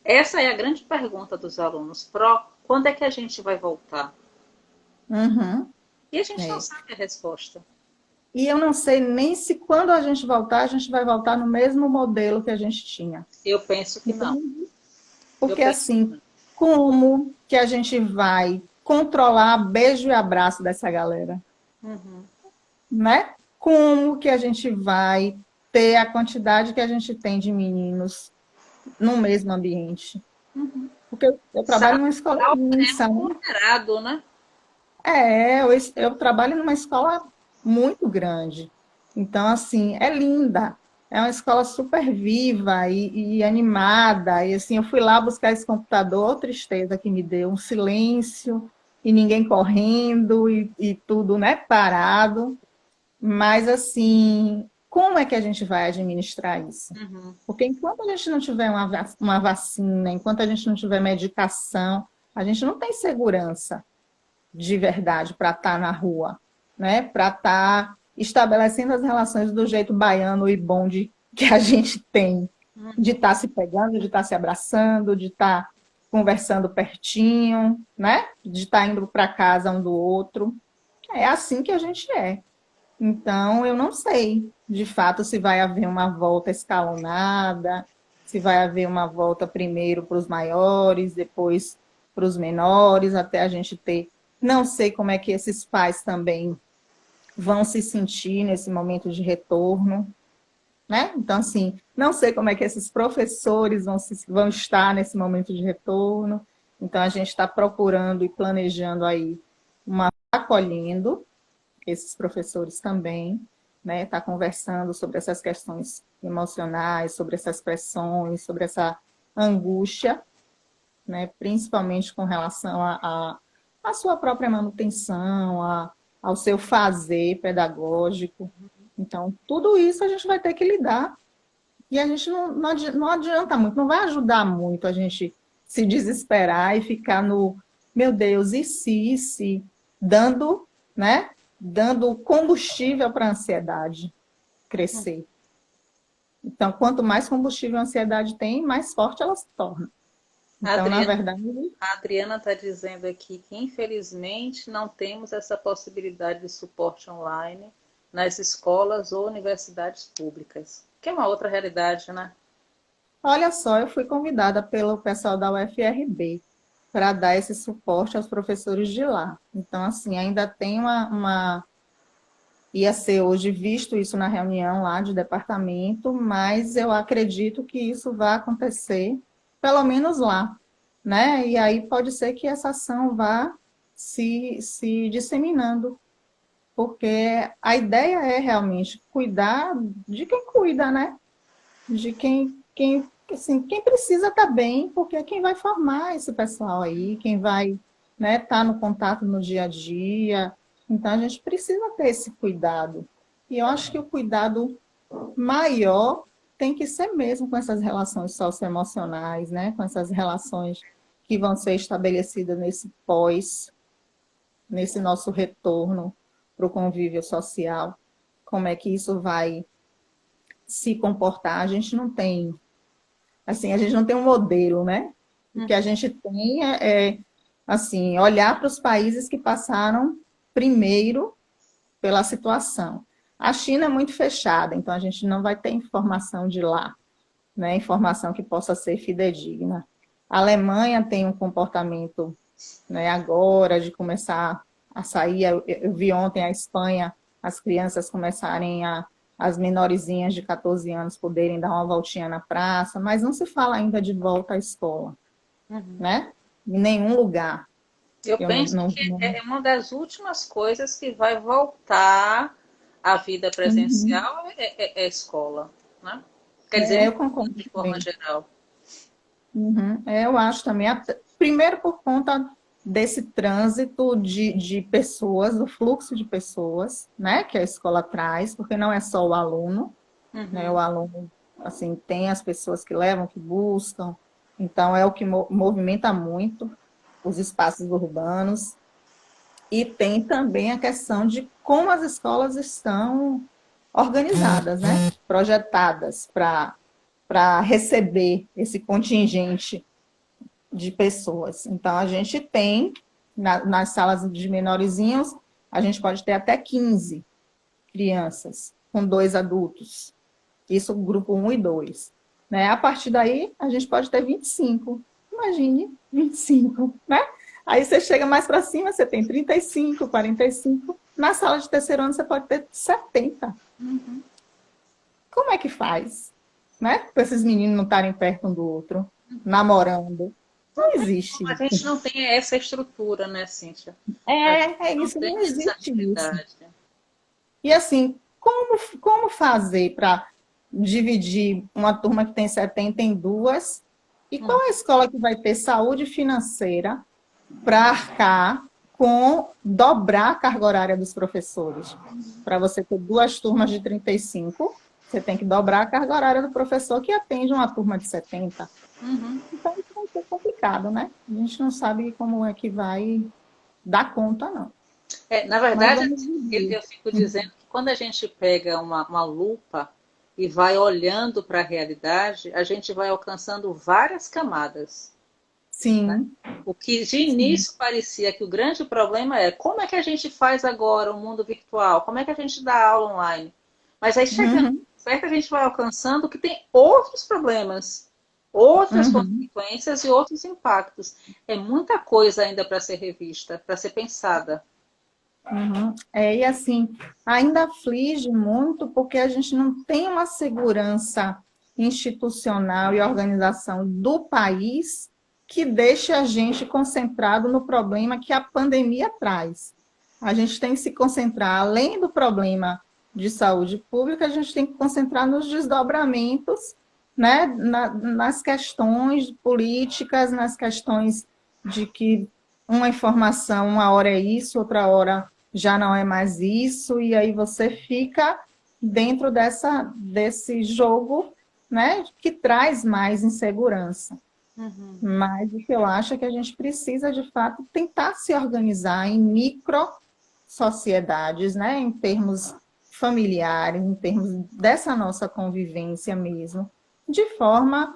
essa é a grande pergunta dos alunos. Quando é que a gente vai voltar? uhum, E a gente não é. sabe a resposta. E eu não sei nem se quando a gente voltar, a gente vai voltar no mesmo modelo que a gente tinha. Eu penso que não. Então, Eu porque penso que assim, não. como que a gente vai controlar beijo e abraço dessa galera, Uhum, né? Como que a gente vai ter a quantidade que a gente tem de meninos no mesmo ambiente? uhum. Porque eu trabalho Sala numa de escola aula é imensa, um né? moderado, né? Eu trabalho numa escola muito grande. Então, assim, é linda. É uma escola super viva e animada. E, assim, eu fui lá buscar esse computador, tristeza que me deu, um silêncio, e ninguém correndo, e tudo, né, parado. Mas, assim, como é que a gente vai administrar isso? Uhum, Porque enquanto a gente não tiver uma vacina, enquanto a gente não tiver medicação, a gente não tem segurança de verdade para estar na rua, né? Para estar estabelecendo as relações do jeito baiano e bom que a gente tem, de uhum, estar se pegando, de estar se abraçando, de estar conversando pertinho, né? De estar indo para casa um do outro. É assim que a gente é. Então, eu não sei, de fato, se vai haver uma volta escalonada, se vai haver uma volta primeiro para os maiores, depois para os menores, até a gente ter. Não sei como é que esses pais também vão se sentir nesse momento de retorno, né? Então, assim, não sei como é que esses professores vão estar nesse momento de retorno. Então, a gente está procurando e planejando aí acolhendo esses professores também, né, tá conversando sobre essas questões emocionais, sobre essas pressões, sobre essa angústia, né, principalmente com relação à sua própria manutenção, ao seu fazer pedagógico. Então, tudo isso a gente vai ter que lidar. E a gente não adianta muito, não vai ajudar muito a gente se desesperar e ficar no, meu Deus, e se, dando, né, dando combustível para a ansiedade crescer. Então, quanto mais combustível a ansiedade tem, mais forte ela se torna. Então, na verdade... A Adriana está dizendo aqui que, infelizmente, não temos essa possibilidade de suporte online nas escolas ou universidades públicas, que é uma outra realidade, né? Olha só, eu fui convidada pelo pessoal da UFRB para dar esse suporte aos professores de lá. Então, assim, ainda tem ia ser hoje visto isso na reunião lá de departamento, mas eu acredito que isso vai acontecer, pelo menos lá, né? E aí pode ser que essa ação vá se disseminando, porque a ideia é realmente cuidar de quem cuida, né? De quem precisa estar bem, porque é quem vai formar esse pessoal aí, quem vai, né, estar no contato no dia a dia. Então, a gente precisa ter esse cuidado. E eu acho que o cuidado maior tem que ser mesmo com essas relações socioemocionais, né? Com essas relações que vão ser estabelecidas nesse nosso retorno para o convívio social. Como é que isso vai se comportar? A gente não tem, assim, a gente não tem um modelo, né? O que a gente tem assim, olhar para os países que passaram primeiro pela situação. A China é muito fechada, então a gente não vai ter informação de lá, né? Informação que possa ser fidedigna. A Alemanha tem um comportamento, né, agora de começar a sair. Eu vi ontem a Espanha, as crianças começarem as menorzinhas de 14 anos poderem dar uma voltinha na praça, mas não se fala ainda de volta à escola, né? Em nenhum lugar. Eu penso que é uma das últimas coisas que vai voltar à vida presencial é a escola, né? Quer dizer, eu concordo de forma também. geral. Eu acho também, primeiro por conta desse trânsito de pessoas, do fluxo de pessoas, né, que a escola traz, porque não é só o aluno, né, o aluno, assim, tem as pessoas que levam, que buscam, então é o que movimenta muito os espaços urbanos, e tem também a questão de como as escolas estão organizadas, né, projetadas para receber esse contingente de pessoas. Então, a gente tem, nas salas de menorzinhos, a gente pode ter até 15 crianças, com 2 adultos. Isso, grupo 1 e 2. Né? A partir daí, a gente pode ter 25. Imagine, 25, né? Aí você chega mais para cima, você tem 35, 45. Na sala de terceiro ano, você pode ter 70. Como é que faz? Né? Para esses meninos não estarem perto um do outro, namorando. Não existe. A gente não tem essa estrutura, né, Cíntia? Isso, não existe isso. E assim, como fazer para dividir uma turma que tem 70 em duas? E qual é a escola que vai ter saúde financeira para arcar com dobrar a carga horária dos professores? Para você ter 2 turmas de 35, você tem que dobrar a carga horária do professor que atende uma turma de 70. Então, isso vai ser complicado, né? A gente não sabe como é que vai dar conta, não. Na verdade, eu fico dizendo que quando a gente pega uma lupa e vai olhando para a realidade, a gente vai alcançando várias camadas. Sim. Né? O que de início parecia que o grande problema é como é que a gente faz agora o mundo virtual, como é que a gente dá aula online. Mas aí chegando perto, a gente vai alcançando que tem outros problemas, outras consequências e outros impactos. É muita coisa ainda para ser revista, para ser pensada. E assim, ainda aflige muito porque a gente não tem uma segurança institucional e organização do país que deixe a gente concentrado no problema que a pandemia traz. A gente tem que se concentrar, além do problema de saúde pública, a gente tem que concentrar nos desdobramentos, né, nas questões políticas, nas questões de que uma informação, uma hora é isso, outra hora já não é mais isso, e aí você fica dentro desse jogo, né, que traz mais insegurança. Uhum. Mas o que eu acho é que a gente precisa, de fato, tentar se organizar em micro-sociedades, né, em termos familiares, em termos dessa nossa convivência mesmo, de forma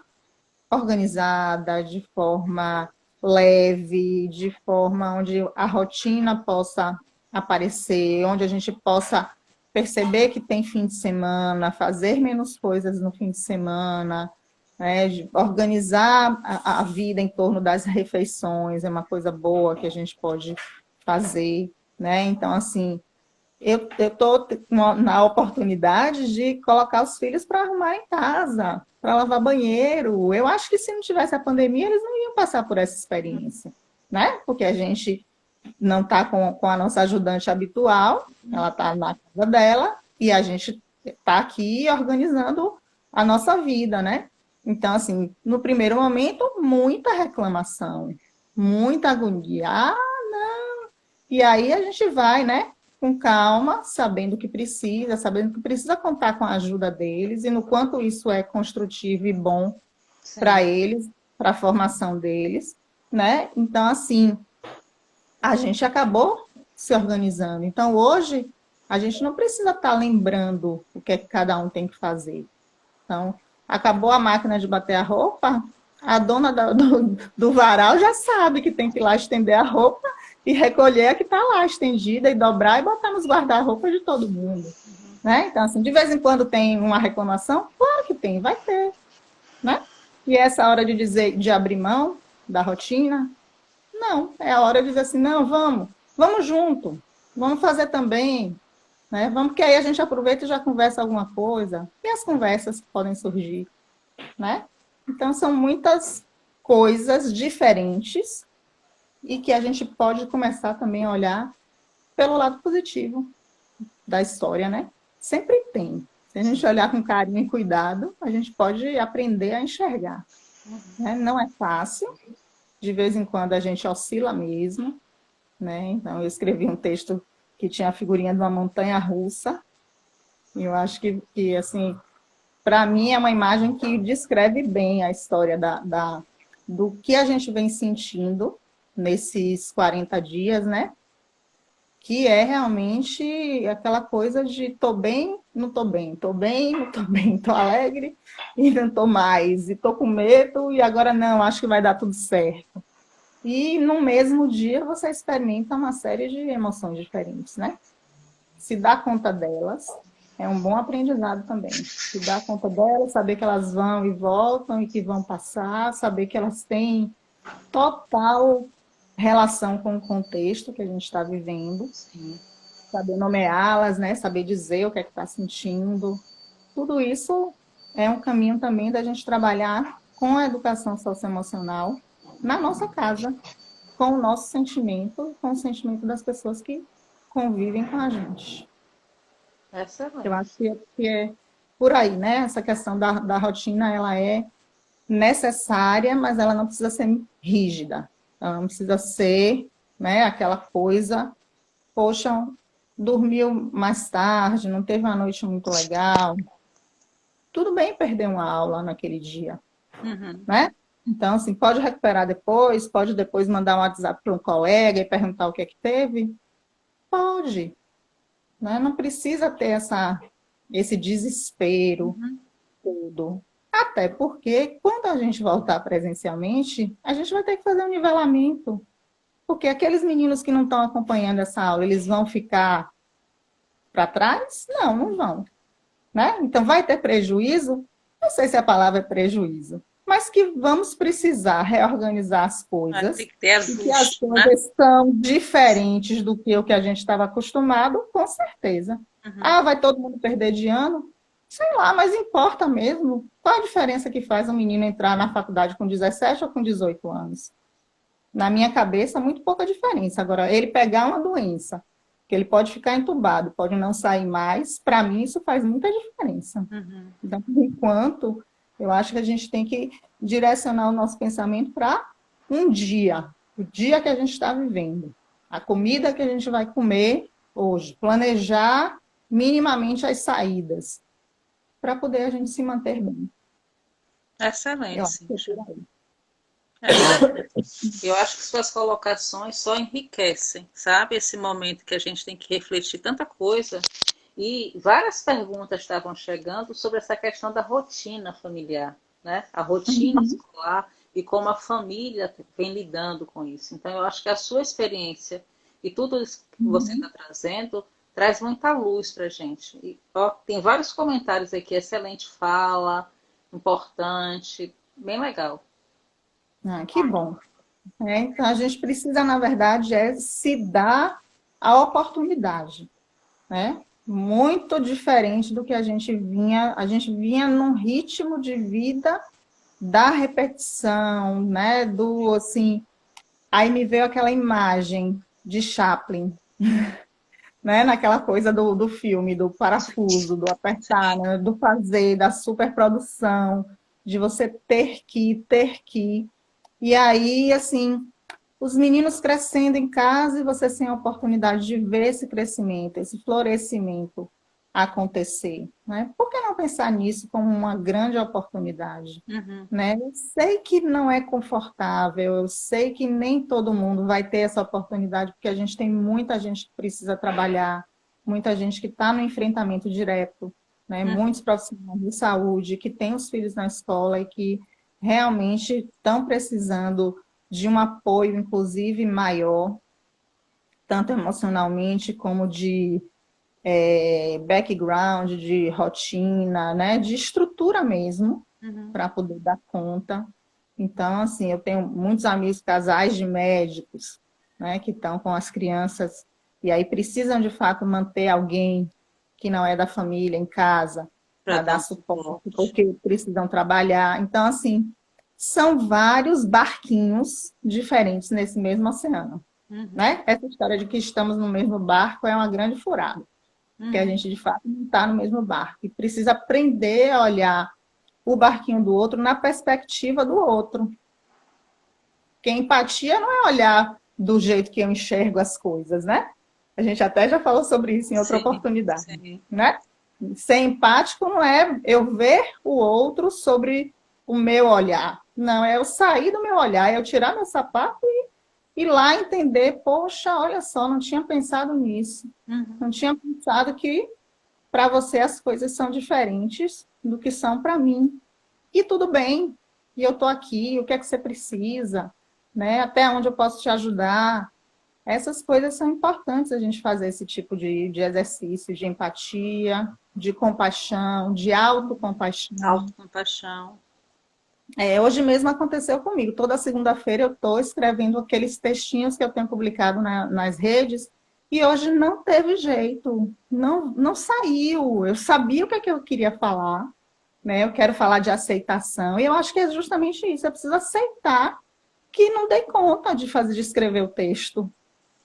organizada, de forma leve, de forma onde a rotina possa aparecer, onde a gente possa perceber que tem fim de semana, fazer menos coisas no fim de semana, né, de organizar a vida em torno das refeições, é uma coisa boa que a gente pode fazer, né? Então, assim, eu estou na oportunidade de colocar os filhos para arrumar em casa, para lavar banheiro. Eu acho que se não tivesse a pandemia, eles não iam passar por essa experiência, né? Porque a gente não está com a nossa ajudante habitual, ela está na casa dela, e a gente está aqui organizando a nossa vida, né? Então, assim, no primeiro momento, muita reclamação, muita agonia. Ah, e aí a gente vai, né, com calma, sabendo que precisa contar com a ajuda deles e no quanto isso é construtivo e bom Sim. para eles, para a formação deles, né? Então, assim, a gente acabou se organizando. Então, hoje, a gente não precisa estar lembrando o que é que cada um tem que fazer. Então, acabou a máquina de bater a roupa, a dona do varal já sabe que tem que ir lá estender a roupa e recolher a que está lá estendida e dobrar e botar nos guarda-roupa de todo mundo. Né? Então, assim, de vez em quando tem uma reclamação? Claro que tem, vai ter. Né? E essa hora de dizer, de abrir mão da rotina? Não, é a hora de dizer assim, não, vamos junto, vamos fazer também, né? Vamos, que aí a gente aproveita e já conversa alguma coisa. E as conversas que podem surgir, né? Então, são muitas coisas diferentes e que a gente pode começar também a olhar pelo lado positivo da história, né? Sempre tem. Se a gente olhar com carinho e cuidado, a gente pode aprender a enxergar. Né? Não é fácil, de vez em quando a gente oscila mesmo, né? Então, eu escrevi um texto que tinha a figurinha de uma montanha russa, e eu acho que assim, para mim é uma imagem que descreve bem a história do que a gente vem sentindo nesses 40 dias, né? Que é realmente aquela coisa de tô bem, não tô bem, tô bem, não tô bem, tô alegre e não tô mais, e tô com medo e agora não, acho que vai dar tudo certo. E no mesmo dia você experimenta uma série de emoções diferentes, né? Se dá conta delas, é um bom aprendizado também. Se dá conta delas, saber que elas vão e voltam e que vão passar, saber que elas têm total relação com o contexto que a gente está vivendo, Sim. saber nomeá-las, né? Saber dizer o que é que está sentindo. Tudo isso é um caminho também da gente trabalhar com a educação socioemocional na nossa casa, com o nosso sentimento, com o sentimento das pessoas que convivem com a gente. Eu Excelente. acho que é por aí, né? Essa questão da rotina, ela é necessária, mas ela não precisa ser rígida. Ela não precisa ser, né, aquela coisa, poxa, dormiu mais tarde, não teve uma noite muito legal. Tudo bem perder uma aula naquele dia, Uhum. né? Então, assim, pode recuperar depois, pode depois mandar um WhatsApp para um colega e perguntar o que é que teve? Pode, né? Não precisa ter esse desespero Uhum. todo. Até porque, quando a gente voltar presencialmente, a gente vai ter que fazer um nivelamento. Porque aqueles meninos que não estão acompanhando essa aula, eles vão ficar para trás? Não, não vão. Né? Então, vai ter prejuízo? Não sei se a palavra é prejuízo, mas que vamos precisar reorganizar as Tem coisas que ter e que as ajuste, né? coisas são diferentes do que o que a gente estava acostumado, com certeza. Uhum. Ah, vai todo mundo perder de ano? Sei lá, mas importa mesmo. Qual a diferença que faz um menino entrar na faculdade com 17 ou com 18 anos? Na minha cabeça, muito pouca diferença. Agora, ele pegar uma doença, Porque ele pode ficar entubado, pode não sair mais. Para mim, isso faz muita diferença. Uhum. Então, por enquanto, eu acho que a gente tem que direcionar o nosso pensamento para um dia, o dia que a gente está vivendo, a comida que a gente vai comer hoje, planejar minimamente as saídas, para poder a gente se manter bem. Excelente, Eu acho que é Cíntia. por aí. Eu acho que suas colocações só enriquecem, sabe? Esse momento que a gente tem que refletir tanta coisa. E várias perguntas estavam chegando sobre essa questão da rotina familiar, né? A rotina Uhum. escolar e como a família vem lidando com isso. Então, eu acho que a sua experiência e tudo isso que você está Uhum. trazendo traz muita luz para a gente. E, ó, tem vários comentários aqui, excelente fala, importante, bem legal. Ah, que bom. Então, a gente precisa, na verdade, se dar a oportunidade, né? Muito diferente do que a gente vinha num ritmo de vida da repetição, né? Do assim, aí me veio aquela imagem de Chaplin, né? Naquela coisa do filme, do parafuso, do apertar, né? Do fazer, da superprodução, de você ter que. E aí, assim, os meninos crescendo em casa e você sem a oportunidade de ver esse crescimento, esse florescimento acontecer, né? Por que não pensar nisso como uma grande oportunidade, Uhum, né? Eu sei que não é confortável, eu sei que nem todo mundo vai ter essa oportunidade, porque a gente tem muita gente que precisa trabalhar, muita gente que está no enfrentamento direto, né? uhum. Muitos profissionais de saúde que têm os filhos na escola e que realmente estão precisando de um apoio, inclusive, maior, tanto emocionalmente como de background, de rotina, né, de estrutura mesmo, Uhum. para poder dar conta. Então, assim, eu tenho muitos amigos, casais de médicos, né, que estão com as crianças e aí precisam, de fato, manter alguém que não é da família em casa Para para dar dar um suporte, suporte. porque precisam trabalhar. Então, assim, são vários barquinhos diferentes nesse mesmo oceano, Uhum, né? Essa história de que estamos no mesmo barco é uma grande furada, porque a uhum, gente, de fato, não está no mesmo barco e precisa aprender a olhar o barquinho do outro na perspectiva do outro. Porque empatia não é olhar do jeito que eu enxergo as coisas, né? A gente até já falou sobre isso em outra sim, oportunidade, sim. né? Ser empático não é eu ver o outro sobre o meu olhar. Não, é eu sair do meu olhar, é eu tirar meu sapato e ir lá entender, poxa, olha só, não tinha pensado nisso. Uhum, Não tinha pensado que para você as coisas são diferentes do que são para mim. E tudo bem, e eu estou aqui, o que é que você precisa, né? Até onde eu posso te ajudar. Essas coisas são importantes a gente fazer esse tipo de exercício de empatia, de compaixão, de autocompaixão. autocompaixão. Hoje mesmo aconteceu comigo. Toda segunda-feira eu estou escrevendo aqueles textinhos que eu tenho publicado nas redes e hoje não teve jeito, não saiu. Eu sabia o que é que eu queria falar, né? Eu quero falar de aceitação e eu acho que é justamente isso. Eu preciso aceitar que não dei conta de escrever o texto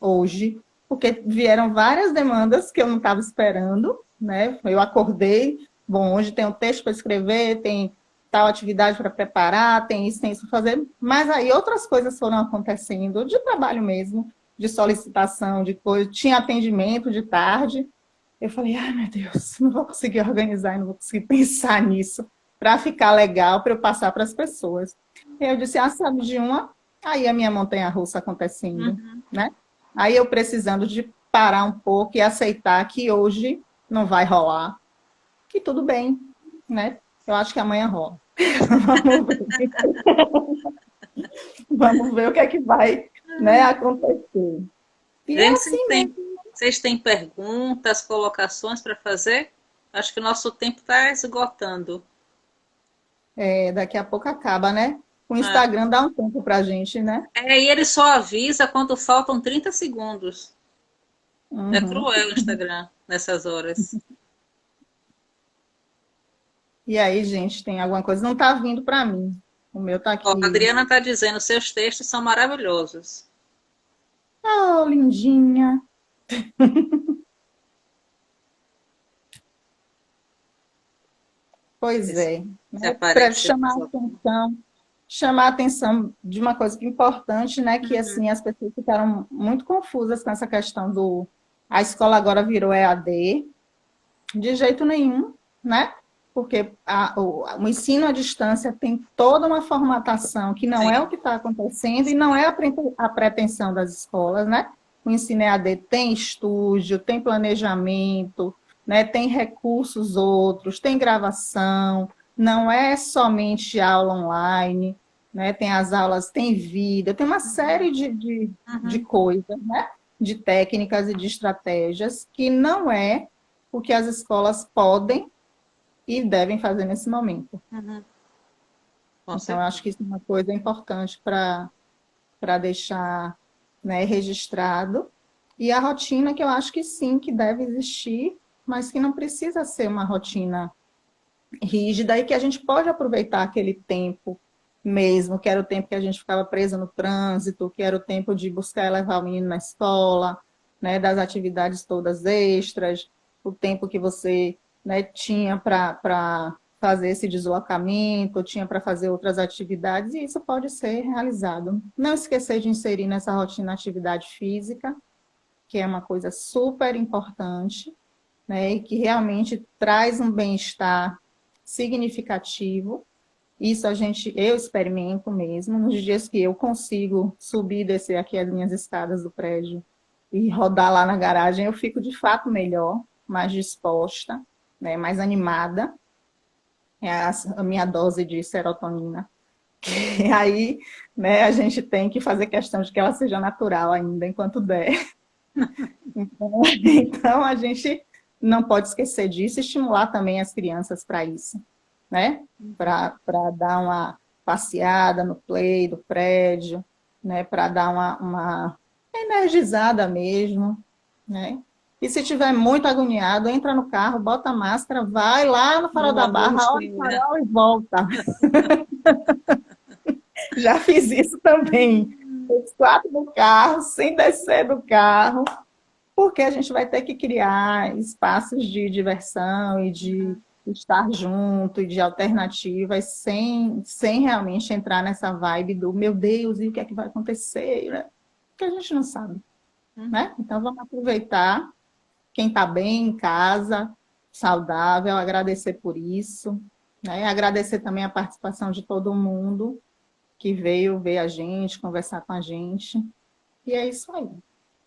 hoje, porque vieram várias demandas que eu não estava esperando, né? Eu acordei, bom, hoje tem um texto para escrever, tem tal atividade para preparar, tem isso para fazer, mas aí outras coisas foram acontecendo, de trabalho mesmo, de solicitação, de coisa, tinha atendimento de tarde. Eu falei, ai meu Deus, não vou conseguir organizar, não vou conseguir pensar nisso para ficar legal, para eu passar para as pessoas. Eu disse, sabe de uma? Aí a minha montanha-russa acontecendo, Uhum. né? Aí eu precisando de parar um pouco e aceitar que hoje não vai rolar, que tudo bem, né? Eu acho que amanhã rola. Vamos ver, vamos ver o que é que vai, né, acontecer. E é Gente, assim mesmo. vocês têm perguntas, colocações para fazer? Acho que o nosso tempo está esgotando. Daqui a pouco acaba, né? O É. Instagram dá um tempo pra gente, né? E ele só avisa quando faltam 30 segundos. É Uhum. cruel o Instagram nessas horas. E aí, gente, tem alguma coisa? Não tá vindo para mim. O meu tá Ó, a aqui. Adriana está dizendo, seus textos são maravilhosos. Oh, lindinha. Pois é, Se né? Para aparece. chamar a atenção de uma coisa que é importante, né? Que Uhum. assim as pessoas ficaram muito confusas com essa questão do a escola agora virou EAD, de jeito nenhum, né? Porque o ensino à distância tem toda uma formatação que não é o Sim. que está acontecendo e não é a pretensão das escolas, né? O ensino EAD tem estúdio, tem planejamento, né? Tem recursos outros, tem gravação, não é somente aula online, né? Tem as aulas, tem vídeo, tem uma série de Uhum. coisas, né? De técnicas e de estratégias que não é o que as escolas podem e devem fazer nesse momento. Uhum. Com Então, eu acho certeza. que isso é uma coisa importante para deixar, né, registrado. E a rotina, que eu acho que sim, que deve existir, mas que não precisa ser uma rotina rígida e que a gente pode aproveitar aquele tempo mesmo, que era o tempo que a gente ficava presa no trânsito, que era o tempo de buscar e levar o menino na escola, né, das atividades todas extras, o tempo que você, né, tinha para fazer esse deslocamento, tinha para fazer outras atividades, e isso pode ser realizado. Não esquecer de inserir nessa rotina a atividade física, que é uma coisa super importante, né, e que realmente traz um bem-estar significativo. Isso eu experimento mesmo, nos dias que eu consigo subir e descer aqui as minhas escadas do prédio e rodar lá na garagem, eu fico de fato melhor, mais disposta, né, mais animada. É a minha dose de serotonina. E aí, né, a gente tem que fazer questão de que ela seja natural ainda, enquanto der. Então, a gente não pode esquecer disso e estimular também as crianças para isso, né? Para dar uma passeada no play do prédio, né? Para dar uma energizada mesmo, né? E se tiver muito agoniado, entra no carro, bota a máscara, vai lá no farol da Uma barra, olha o música. farol e volta. Já fiz isso também. Os quatro no carro, sem descer do carro, porque a gente vai ter que criar espaços de diversão e de estar junto e de alternativas sem realmente entrar nessa vibe do meu Deus, e o que é que vai acontecer, né? Que a gente não sabe, Uhum. né? Então vamos aproveitar quem está bem em casa, saudável, agradecer por isso, né? Agradecer também a participação de todo mundo que veio ver a gente, conversar com a gente. E é isso aí,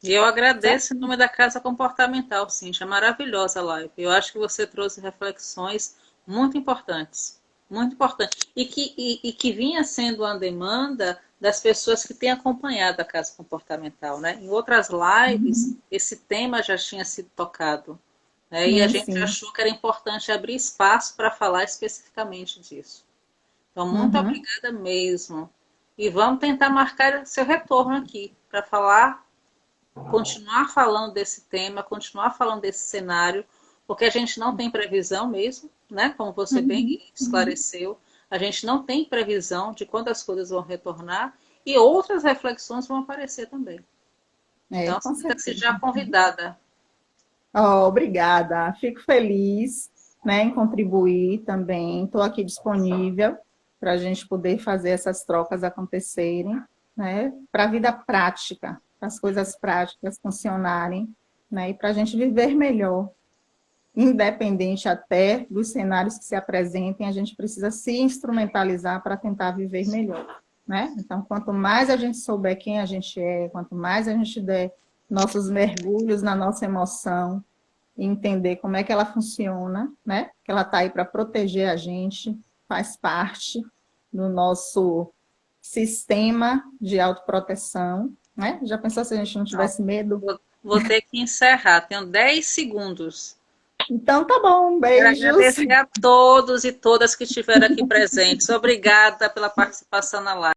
E eu certo? agradeço em nome da Casa Comportamental, Cíntia. Maravilhosa a live. Eu acho que você trouxe reflexões muito importantes. Muito importantes. E que vinha sendo uma demanda das pessoas que têm acompanhado a Casa Comportamental. Né? Em outras lives, esse tema já tinha sido tocado. Né? E a Sim, gente sim. achou que era importante abrir espaço para falar especificamente disso. Então, muito Uhum. obrigada mesmo. E vamos tentar marcar seu retorno aqui para falar, continuar falando desse tema, continuar falando desse cenário, porque a gente não tem previsão mesmo, né? Como você bem Uhum. Uhum. esclareceu, a gente não tem previsão de quando as coisas vão retornar e outras reflexões vão aparecer também. É, Então, com sinta-se certeza. já convidada. Oh, obrigada. Fico feliz, né, em contribuir também. Estou aqui disponível para a gente poder fazer essas trocas acontecerem, né, para a vida prática, para as coisas práticas funcionarem, né, e para a gente viver melhor. Independente até dos cenários que se apresentem, a gente precisa se instrumentalizar para tentar viver melhor, né? Então, quanto mais a gente souber quem a gente é, quanto mais a gente der nossos mergulhos na nossa emoção, e entender como é que ela funciona, né? Que ela está aí para proteger a gente, faz parte do nosso sistema de autoproteção, né? Já pensou se a gente não Não, tivesse medo? vou ter que encerrar. Tenho 10 segundos. Então tá bom, Quero beijos. agradecer a todos e todas que estiveram aqui presentes. Obrigada pela participação na live.